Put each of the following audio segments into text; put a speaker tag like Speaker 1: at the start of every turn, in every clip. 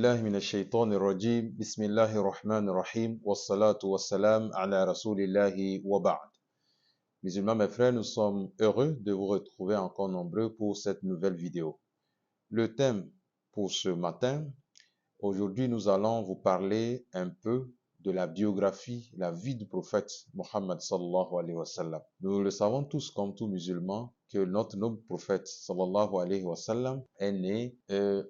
Speaker 1: بالله من الشيطان الرجيم بسم الله الرحمن الرحيم والصلاة والسلام على رسول الله وبعد. Musulmans, mes frères, nous sommes heureux de vous retrouver encore nombreux pour cette nouvelle vidéo. Le thème pour ce matin, aujourd'hui, nous allons vous parler un peu de la biographie, la vie du prophète Mohammed sallallahu alayhi wa sallam. Nous le savons tous comme tous musulmans que notre noble prophète sallallahu alayhi wa sallam est né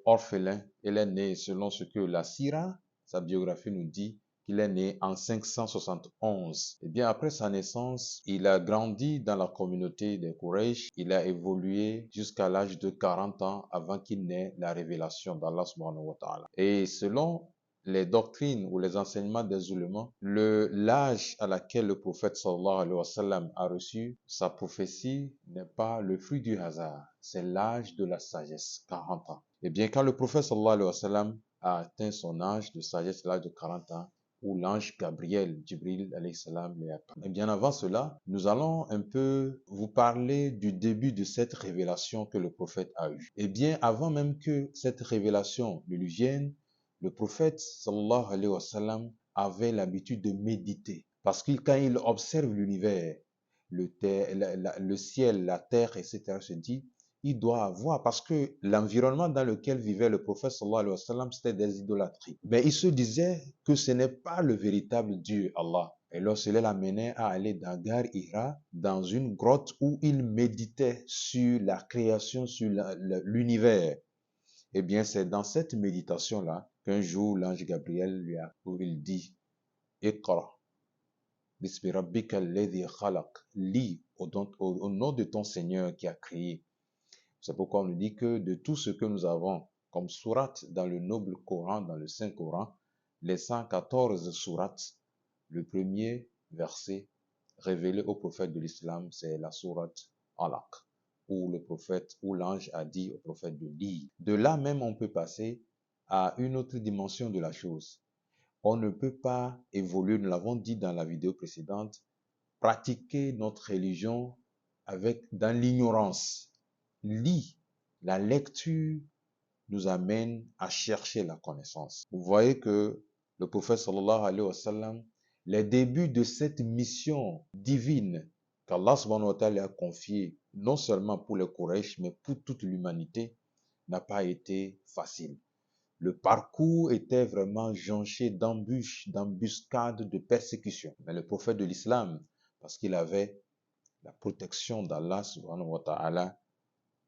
Speaker 1: orphelin. Il est né selon ce que la Sira, sa biographie nous dit, qu'il est né en 571. Et bien après sa naissance, il a grandi dans la communauté des Quraysh. Il a évolué jusqu'à l'âge de 40 ans avant qu'il n'ait la révélation d'Allah subhanahu wa ta'ala. Et selon les doctrines ou les enseignements des ulémas, l'âge à laquelle le prophète sallallahu alayhi wa sallam a reçu sa prophétie n'est pas le fruit du hasard, c'est l'âge de la sagesse, 40 ans. Et bien quand le prophète sallallahu alayhi wa sallam a atteint son âge de sagesse, l'âge de 40 ans, où l'ange Gabriel, Jibril alayhi salam, lui a parlé. Et bien avant cela, nous allons un peu vous parler du début de cette révélation que le prophète a eue. Et bien avant même que cette révélation ne lui vienne, le prophète sallallahu alayhi wa sallam avait l'habitude de méditer. Parce que quand il observe l'univers, le ciel, la terre, etc., se dit, il doit avoir, parce que l'environnement dans lequel vivait le prophète sallallahu alayhi wa sallam, c'était des idolâtries. Mais il se disait que ce n'est pas le véritable Dieu, Allah. Et alors cela l'amenait à aller dans Gar Hira, dans une grotte où il méditait sur la création, sur l'univers. Eh bien, c'est dans cette méditation-là qu'un jour, l'ange Gabriel où il dit, Iqra, bismi rabbika alladhi khalaq, lis au nom de ton Seigneur qui a créé. C'est pourquoi on nous dit que de tout ce que nous avons comme sourates dans le noble Coran, dans le Saint Coran, les 114 sourates, le premier verset révélé au prophète de l'islam, c'est la sourate Alaq, où le prophète, où l'ange a dit au prophète de lire. De là même, on peut passer à une autre dimension de la chose. On ne peut pas évoluer, nous l'avons dit dans la vidéo précédente, pratiquer notre religion dans l'ignorance. La lecture nous amène à chercher la connaissance. Vous voyez que le prophète sallallahu alayhi wa sallam, les débuts de cette mission divine qu'Allah subhanahu wa ta'ala a confiée, non seulement pour les Quraysh, mais pour toute l'humanité, n'a pas été facile. Le parcours était vraiment jonché d'embûches, d'embuscades, de persécutions. Mais le prophète de l'islam, parce qu'il avait la protection d'Allah subhanahu wa ta'ala,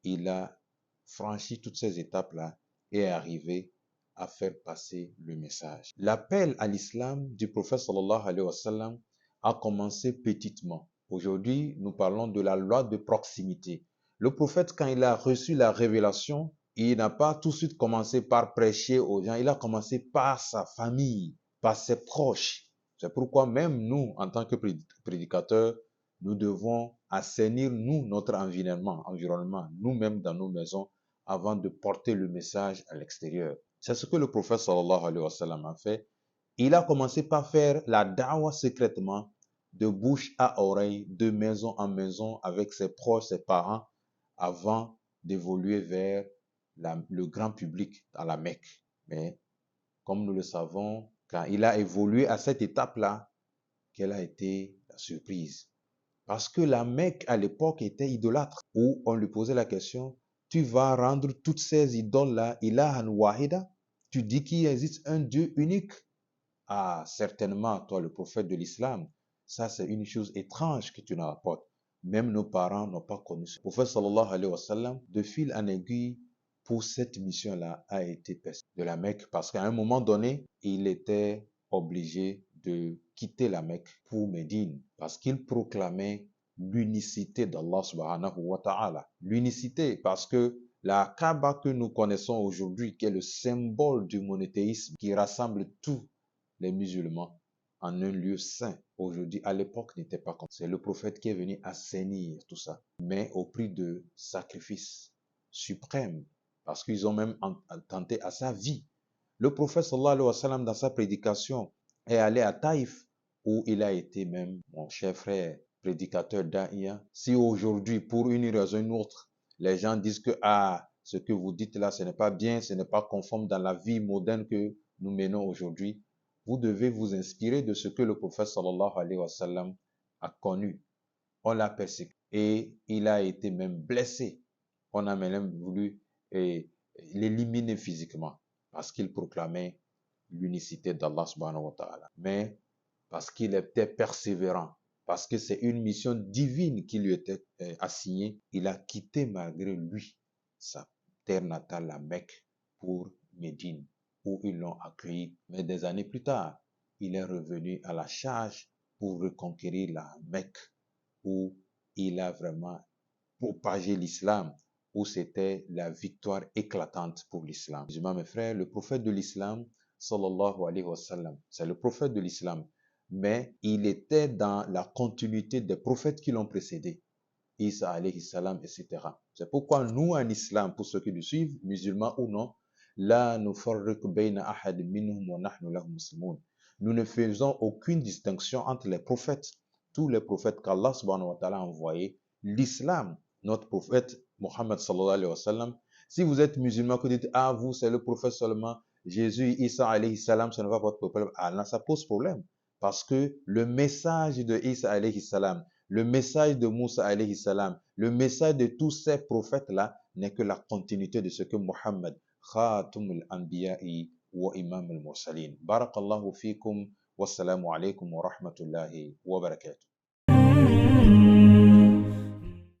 Speaker 1: il a franchi toutes ces étapes-là et est arrivé à faire passer le message. L'appel à l'islam du prophète sallallahu alayhi wa sallam a commencé petitement. Aujourd'hui, nous parlons de la loi de proximité. Le prophète, quand il a reçu la révélation, il n'a pas tout de suite commencé par prêcher aux gens, il a commencé par sa famille, par ses proches. C'est pourquoi même nous, en tant que prédicateurs, nous devons assainir, notre environnement, nous-mêmes dans nos maisons, avant de porter le message à l'extérieur. C'est ce que le prophète sallallahu alayhi wa sallam a fait. Il a commencé par faire la da'wah secrètement, de bouche à oreille, de maison en maison, avec ses proches, ses parents, avant d'évoluer vers le grand public dans la Mecque. Mais, comme nous le savons, quand il a évolué à cette étape-là, quelle a été la surprise? Parce que la Mecque, à l'époque, était idolâtre, où on lui posait la question, tu vas rendre toutes ces idoles-là, ilahan wahida? Tu dis qu'il existe un Dieu unique? Ah, certainement, toi, le prophète de l'islam, ça c'est une chose étrange que tu nous rapportes. Même nos parents n'ont pas connu ce prophète sallallahu alayhi wa sallam, de fil en aiguille, pour cette mission-là, a été percé de la Mecque, parce qu'à un moment donné, il était obligé de quitter la Mecque pour Médine, parce qu'il proclamait l'unicité d'Allah subhanahu wa ta'ala. L'unicité, parce que la Kaaba que nous connaissons aujourd'hui, qui est le symbole du monothéisme, qui rassemble tous les musulmans en un lieu saint, aujourd'hui, à l'époque, n'était pas comme ça. C'est le prophète qui est venu assainir tout ça, mais au prix de sacrifices suprêmes, parce qu'ils ont même tenté à sa vie. Le prophète sallallahu alayhi wa sallam, dans sa prédication, est allé à Taïf, où il a été même, mon cher frère, prédicateur d'Aïa. Si aujourd'hui, pour une raison ou une autre, les gens disent que ce que vous dites là, ce n'est pas bien, ce n'est pas conforme dans la vie moderne que nous menons aujourd'hui. Vous devez vous inspirer de ce que le prophète sallallahu alayhi wa sallam a connu. On l'a persécuté et il a été même blessé. On a même voulu l'éliminer physiquement parce qu'il proclamait l'unicité d'Allah subhanahu wa ta'ala. Mais parce qu'il était persévérant, parce que c'est une mission divine qui lui était assignée, il a quitté malgré lui sa terre natale, la Mecque, pour Médine, où ils l'ont accueilli. Mais des années plus tard, il est revenu à la charge pour reconquérir la Mecque, où il a vraiment propagé l'islam, où c'était la victoire éclatante pour l'islam. Musulmans, mes frères, le prophète de l'islam, sallallahu alayhi wa sallam, c'est le prophète de l'islam, mais il était dans la continuité des prophètes qui l'ont précédé. Isa alayhi salam, etc. C'est pourquoi nous, en islam, pour ceux qui nous suivent, musulmans ou non, la nufarriqu bayna ahad minhum wa nahnu lahu muslimun. Nous ne faisons aucune distinction entre les prophètes, tous les prophètes qu'Allah subhanahu wa ta'ala a envoyés, l'islam, notre prophète Mohammed sallallahu alayhi wa sallam. Si vous êtes musulman, que vous dites, ah, vous, c'est le prophète seulement, Jésus, Isa alayhi salam, ce n'est pas votre problème. Ah, là, ça pose problème. Parce que le message de Isa alayhi salam, le message de Moussa alayhi salam, le message de tous ces prophètes-là n'est que la continuité de ce que Muhammad, Khatumul Anbiya'i wa Imam al-Mursalin. Barakallahu fikum, wassalamu alaykum wa rahmatullahi wa barakatuh.